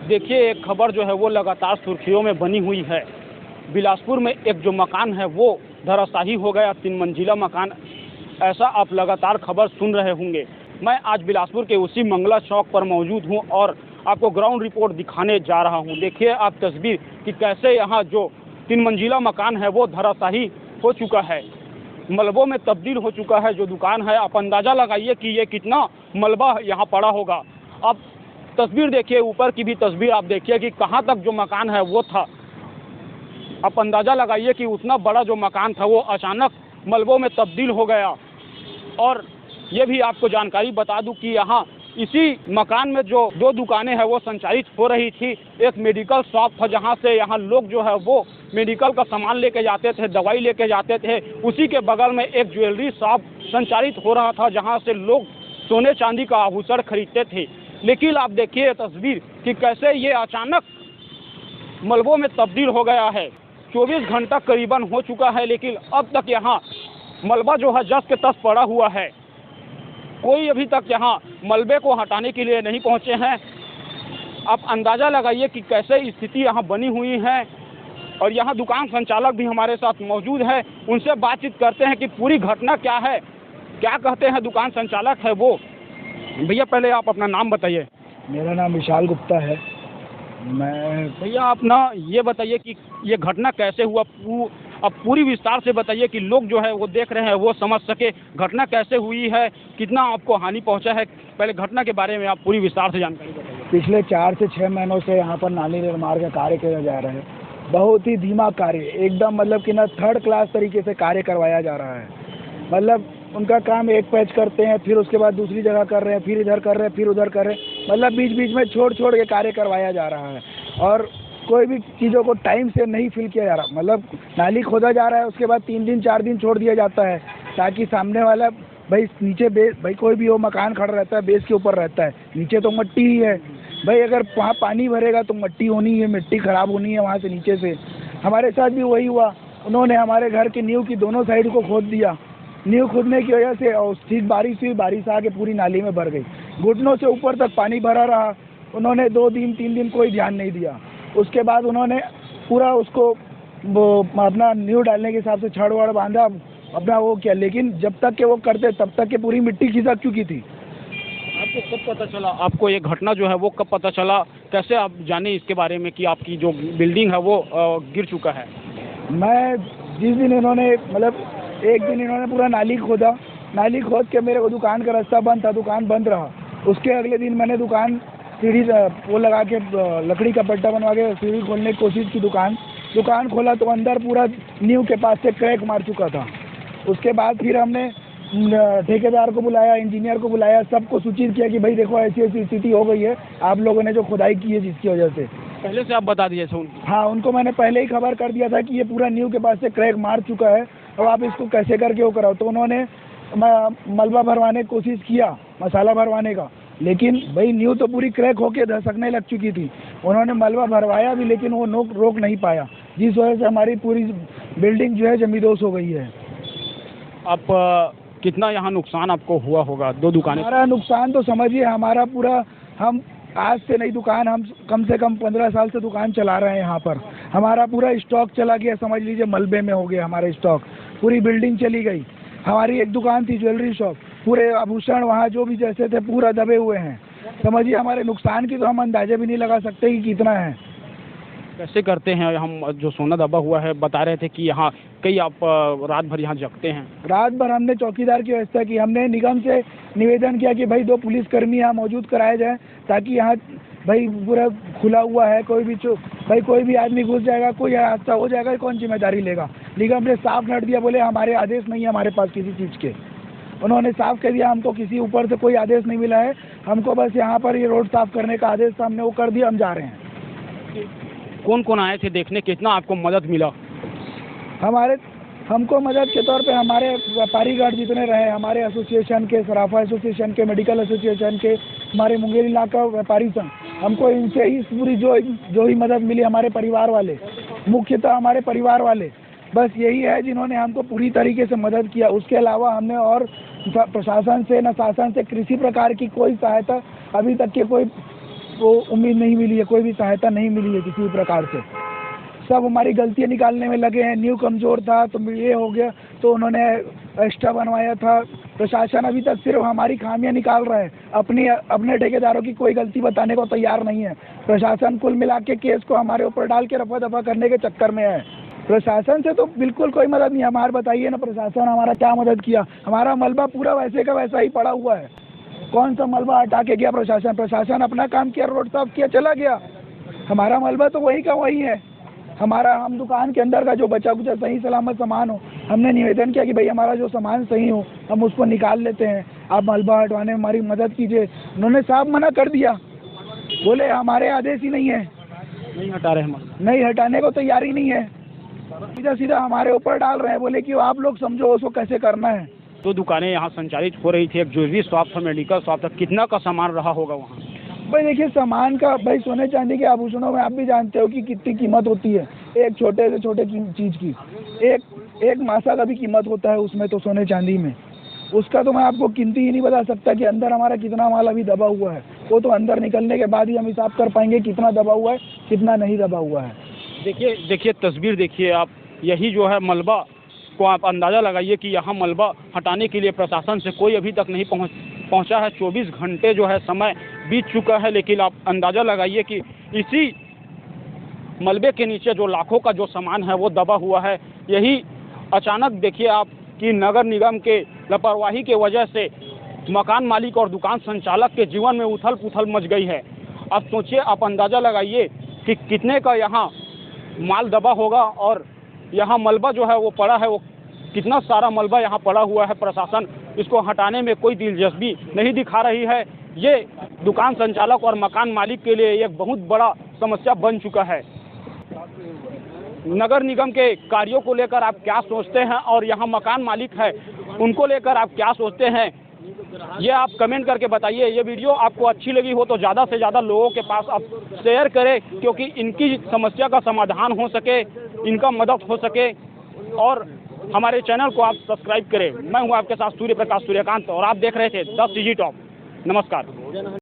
देखिए, एक खबर जो है वो लगातार सुर्खियों में बनी हुई है। बिलासपुर में एक जो मकान है वो धराशायी हो गया, 3 मंजिला मकान। ऐसा आप लगातार खबर सुन रहे होंगे। मैं आज बिलासपुर के उसी मंगला चौक पर मौजूद हूं और आपको ग्राउंड रिपोर्ट दिखाने जा रहा हूं। देखिए आप तस्वीर कि कैसे यहाँ जो 3 मंजिला मकान है वो धराशायी हो चुका है, मलबों में तब्दील हो चुका है। जो दुकान है, आप अंदाज़ा लगाइए कि ये कितना मलबा यहाँ पड़ा होगा। आप तस्वीर देखिए, ऊपर की भी तस्वीर आप देखिए कि कहाँ तक जो मकान है वो था। आप अंदाज़ा लगाइए कि उतना बड़ा जो मकान था वो अचानक मलबों में तब्दील हो गया। और ये भी आपको जानकारी बता दूं कि यहाँ इसी मकान में जो 2 दुकानें हैं वो संचालित हो रही थी। एक मेडिकल शॉप था जहाँ से यहाँ लोग जो है वो मेडिकल का सामान लेके जाते थे, दवाई लेके जाते थे। उसी के बगल में एक ज्वेलरी शॉप संचालित हो रहा था जहाँ से लोग सोने चांदी का आभूषण खरीदते थे। लेकिन आप देखिए तस्वीर कि कैसे ये अचानक मलबों में तब्दील हो गया है। 24 घंटा करीबन हो चुका है, लेकिन अब तक यहाँ मलबा जो है जस के तस पड़ा हुआ है। कोई अभी तक यहाँ मलबे को हटाने के लिए नहीं पहुँचे हैं। आप अंदाज़ा लगाइए कि कैसे स्थिति यहाँ बनी हुई है। और यहाँ दुकान संचालक भी हमारे साथ मौजूद है, उनसे बातचीत करते हैं कि पूरी घटना क्या है, क्या कहते हैं दुकान संचालक है वो। भैया पहले आप अपना नाम बताइए। मेरा नाम विशाल गुप्ता है। मैं भैया आप ना ये बताइए कि ये घटना कैसे हुआ, अब पूरी विस्तार से बताइए कि लोग जो है वो देख रहे हैं वो समझ सके घटना कैसे हुई है, कितना आपको हानि पहुंचा है। पहले घटना के बारे में आप पूरी विस्तार से जानकारी बताइए। पिछले 4 से 6 महीनों से यहाँ पर नाली निर्माण का कार्य किया जा रहा है। बहुत ही धीमा कार्य, एकदम मतलब कि ना 3rd क्लास तरीके से कार्य करवाया जा रहा है। मतलब उनका काम एक पैच करते हैं, फिर उसके बाद दूसरी जगह कर रहे हैं, फिर इधर कर रहे हैं, फिर उधर कर रहे हैं। मतलब बीच बीच में छोड़ के कार्य करवाया जा रहा है और कोई भी चीज़ों को टाइम से नहीं फिल किया जा रहा। मतलब नाली खोदा जा रहा है, उसके बाद 3 दिन 4 दिन छोड़ दिया जाता है ताकि सामने वाला भाई नीचे बेस, भाई कोई भी वो मकान खड़ा रहता है बेस के ऊपर रहता है, नीचे तो मिट्टी ही है भाई। अगर वहाँ पानी भरेगा तो मिट्टी होनी है, मिट्टी खराब होनी है वहाँ से नीचे से। हमारे साथ भी वही हुआ। उन्होंने हमारे घर की नींव की दोनों साइड को खोद दिया। नींव खोदने की वजह से और ठीक बारिश हुई, बारिश आके पूरी नाली में भर गई। घुटनों से ऊपर तक पानी भरा रहा। उन्होंने 2 दिन 3 दिन कोई ध्यान नहीं दिया। उसके बाद उन्होंने पूरा उसको वो अपना नींव डालने के हिसाब से छड़ वड़ बांधा, अपना वो किया। लेकिन जब तक के वो करते तब तक के पूरी मिट्टी खिसक चुकी थी। आपको कब पता चला, आपको ये घटना जो है वो कब पता चला, कैसे आप जाने इसके बारे में कि आपकी जो बिल्डिंग है वो गिर चुका है? मैं जिस दिन इन्होंने मतलब एक दिन इन्होंने पूरा नाली खोदा, नाली खोद के मेरे को दुकान का रास्ता बंद था, दुकान बंद रहा। उसके अगले दिन मैंने दुकान सीढ़ी वो लगा के लकड़ी का पट्टा बनवा के सीढ़ी खोलने की कोशिश की। दुकान खोला तो अंदर पूरा नींव के पास से क्रैक मार चुका था। उसके बाद फिर हमने ठेकेदार को बुलाया, इंजीनियर को बुलाया, सबको सूचित किया कि भाई देखो ऐसी स्थिति हो गई है आप लोगों ने जो खुदाई की है जिसकी वजह से। पहले से आप बता दिए थे उनको? हाँ, उनको मैंने पहले ही खबर कर दिया था कि ये पूरा नींव के पास से क्रैक मार चुका है, अब आप इसको कैसे करके वो कराओ। तो उन्होंने मलबा भरवाने की कोशिश किया, मसाला भरवाने का, लेकिन भाई नींव तो पूरी क्रैक होके धसकने लग चुकी थी। उन्होंने मलबा भरवाया भी लेकिन वो रोक नहीं पाया, जिस वजह से हमारी पूरी बिल्डिंग जो है जमींदोज हो गई है। आप कितना यहाँ नुकसान आपको हुआ होगा? 2 दुकानें। हमारा नुकसान तो समझिए हमारा पूरा, हम आज से नहीं दुकान, हम कम से कम 15 साल से दुकान चला रहे हैं यहाँ पर। हमारा पूरा स्टॉक चला गया, समझ लीजिए मलबे में हो गया हमारा स्टॉक, पूरी बिल्डिंग चली गई। हमारी एक दुकान थी ज्वेलरी शॉप, पूरे आभूषण वहाँ जो भी जैसे थे पूरा दबे हुए हैं। समझिए हमारे नुकसान की तो हम अंदाजे भी नहीं लगा सकते कि कितना है। कैसे करते हैं हम, जो सोना दबा हुआ है बता रहे थे कि यहाँ कई आप रात भर यहाँ जगते हैं? रात भर हमने चौकीदार की व्यवस्था की। हमने निगम से निवेदन किया कि भाई 2 पुलिसकर्मी यहाँ मौजूद कराए जाए ताकि यहाँ भाई पूरा खुला हुआ है, कोई भी आदमी घुस जाएगा, कोई हादसा हो जाएगा, कौन जिम्मेदारी लेगा। निगम ने साफ नोट दिया, बोले हमारे आदेश नहीं है हमारे पास किसी चीज़ के। उन्होंने साफ कह दिया हमको किसी ऊपर से कोई आदेश नहीं मिला है, हमको बस यहाँ पर ये रोड साफ करने का आदेश था, हमने वो कर दिया, हम जा रहे हैं। कौन कौन आए थे देखने, कितना आपको मदद मिला? हमको मदद के तौर पे हमारे व्यापारी गार्ड जितने रहे, हमारे एसोसिएशन के, सराफा एसोसिएशन के, मेडिकल एसोसिएशन के, हमारे मुंगेर इलाका व्यापारी संघ, हमको इनसे ही पूरी जो ही मदद मिली, हमारे परिवार वाले, मुख्यतः हमारे परिवार वाले, बस यही है जिन्होंने हमको पूरी तरीके से मदद किया। उसके अलावा हमने और प्रशासन से न शासन से किसी प्रकार की कोई सहायता अभी तक के कोई वो उम्मीद नहीं मिली है, कोई भी सहायता नहीं मिली है किसी भी प्रकार से। सब हमारी गलतियां निकालने में लगे हैं। न्यू कमज़ोर था तो ये हो गया, तो उन्होंने एक्स्ट्रा बनवाया था। प्रशासन अभी तक सिर्फ हमारी खामियां निकाल रहा है, अपने ठेकेदारों की कोई गलती बताने को तैयार नहीं है। प्रशासन कुल मिला के केस को हमारे ऊपर डाल के रफा दफा करने के चक्कर में है। प्रशासन से तो बिल्कुल कोई मदद नहीं। हमारे बताइए ना, प्रशासन हमारा क्या मदद किया? हमारा मलबा पूरा वैसे का वैसा ही पड़ा हुआ है। कौन सा मलबा हटा के गया प्रशासन? प्रशासन अपना काम किया, रोड साफ किया, चला गया। हमारा मलबा तो वही का वही है। हम दुकान के अंदर का जो बचा कुचा सही सलामत सामान हो, हमने निवेदन किया कि भाई हमारा जो सामान सही हो हम उसको निकाल लेते हैं, आप मलबा हटवाने में हमारी मदद कीजिए। उन्होंने साफ मना कर दिया, बोले हमारे आदेश ही नहीं है, नहीं हटा रहे हम, नहीं हटाने को तैयारी नहीं है। सीधा सीधा हमारे ऊपर डाल रहे हैं, बोले कि आप लोग समझो उसको कैसे करना है। तो दुकानें यहाँ संचालित हो रही थी, एक ज्वेलरी शॉप था, मेडिकल शॉप था, कितना का सामान रहा होगा वहाँ? भाई देखिए, सामान का भाई सोने चांदी के आभूषणों में आप भी जानते हो कि कितनी कीमत होती है एक छोटे से छोटे चीज़ की। एक मासा का भी कीमत होता है उसमें, तो सोने चांदी में उसका तो मैं आपको गिनती ही नहीं बता सकता कि अंदर हमारा कितना माल अभी दबा हुआ है। वो तो अंदर निकलने के बाद ही हम हिसाब कर पाएंगे कितना दबा हुआ है, कितना नहीं दबा हुआ है। देखिए तस्वीर देखिए आप, यही जो है मलबा को आप अंदाज़ा लगाइए कि यहाँ मलबा हटाने के लिए प्रशासन से कोई अभी तक नहीं पहुँचा है। 24 घंटे जो है समय बीत चुका है, लेकिन आप अंदाज़ा लगाइए कि इसी मलबे के नीचे जो लाखों का जो सामान है वो दबा हुआ है। यही अचानक देखिए आप कि नगर निगम के लापरवाही के वजह से मकान मालिक और दुकान संचालक के जीवन में उथल पुथल मच गई है। अब सोचिए, आप अंदाज़ा लगाइए कि कितने का यहाँ माल दबा होगा और यहाँ मलबा जो है वो पड़ा है, वो कितना सारा मलबा यहाँ पड़ा हुआ है। प्रशासन इसको हटाने में कोई दिलचस्पी नहीं दिखा रही है। ये दुकान संचालक और मकान मालिक के लिए एक बहुत बड़ा समस्या बन चुका है। नगर निगम के कार्यों को लेकर आप क्या सोचते हैं और यहाँ मकान मालिक है उनको लेकर आप क्या सोचते हैं, ये आप कमेंट करके बताइए। ये वीडियो आपको अच्छी लगी हो तो ज़्यादा से ज़्यादा लोगों के पास आप शेयर करें, क्योंकि इनकी समस्या का समाधान हो सके, इनका मदद हो सके। और हमारे चैनल को आप सब्सक्राइब करें। मैं हूं आपके साथ सूर्य प्रकाश सूर्यकांत और आप देख रहे थे 10 CG टॉप। नमस्कार।